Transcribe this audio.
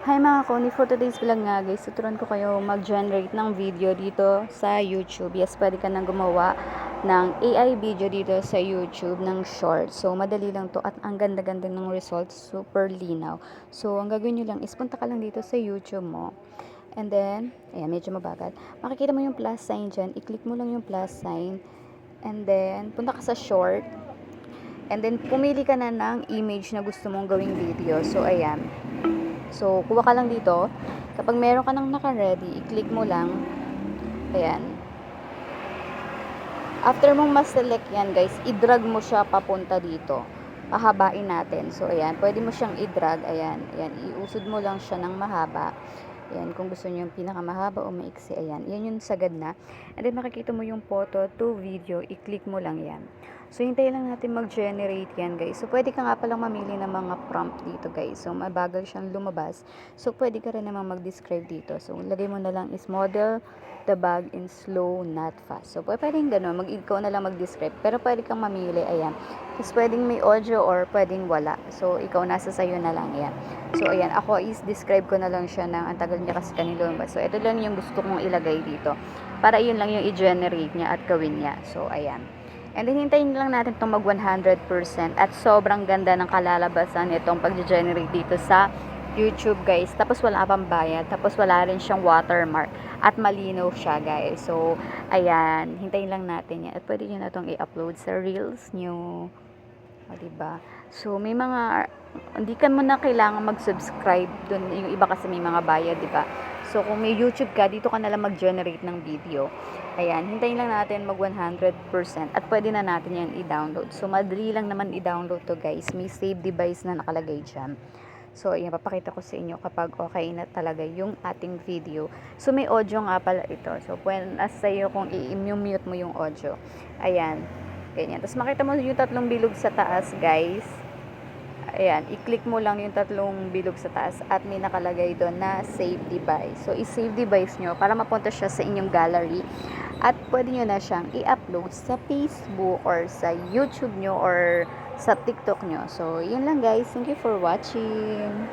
Hi mga Koni, for today's vlog nga guys, tuturuan ko kayo mag-generate ng video dito sa YouTube. Yes, pwede ka nang gumawa ng AI video dito sa YouTube ng short. So, madali lang to at ang ganda-ganda ng results, super linaw. So, ang gagawin nyo lang is punta ka lang dito sa YouTube mo. And then, ayan, medyo mabagal. Makikita mo yung plus sign dyan, i-click mo lang yung plus sign. And then, punta ka sa short. And then, pumili ka na ng image na gusto mong gawing video. So, ayan. So, kuha ka lang dito. Kapag meron ka nang naka-ready, i-click mo lang. Ayan. After mong ma-select yan, guys, i-drag mo siya papunta dito. Pahabain natin. So, ayan. Pwede mo siyang i-drag. Ayan. Ayan. Iusod mo lang siya ng mahaba. Ayan. Kung gusto niyo yung pinakamahaba o maiksi. Ayan. Yan yung sagad na. And then, makikita mo yung photo to video. I-click mo lang yan. So, hintayin lang natin mag-generate yan, guys. So, pwede ka nga palang mamili ng mga prompt dito, guys. So, mabagal siyang lumabas. So, pwede ka rin naman mag-describe dito. So, lagay mo na lang is model the bag in slow, not fast. So, pwedeng gano'n. Ikaw na lang mag-describe. Pero, pwede kang mamili. Ayan. Tapos, pwedeng may audio or pwedeng wala. So, ikaw nasa sayo na lang. Ayan. So, ayan. Ako is describe ko na lang siya ng ang tagal niya kasi kanilo. So, ito lang yung gusto kong ilagay dito. Para yun lang yung i-generate niya at gawin niya. So, ayan. And then, hintayin lang natin itong mag 100% at sobrang ganda ng kalalabasan itong pag-generate dito sa YouTube, guys. Tapos, wala pang bayad. Tapos, wala rin siyang watermark. At malinaw siya, guys. So, ayan. Hintayin lang natin yan. At pwede nyo na itong i-upload sa Reels nyo. O, diba? So, may mga, hindi ka mo na kailangan mag-subscribe dun. Yung iba kasi may mga bayad, diba? So, kung may YouTube ka, dito ka na lang mag-generate ng video. Ayan, hintayin lang natin mag 100% at pwede na natin yan i-download. So, madali lang naman i-download to, guys. May save device na nakalagay dyan. So, ayan, papakita ko sa inyo kapag okay na talaga yung ating video. So, may audio nga pala ito. So, pwede nasa sa'yo kung i-mute mo yung audio. Ayan, ganyan. Tapos, makita mo yung tatlong bilog sa taas, guys. Ayan, i-click mo lang yung tatlong bilog sa taas at may nakalagay doon na save device. So, i-save device nyo para mapunta siya sa inyong gallery. At pwede nyo na siyang i-upload sa Facebook or sa YouTube nyo or sa TikTok nyo. So, yun lang guys. Thank you for watching.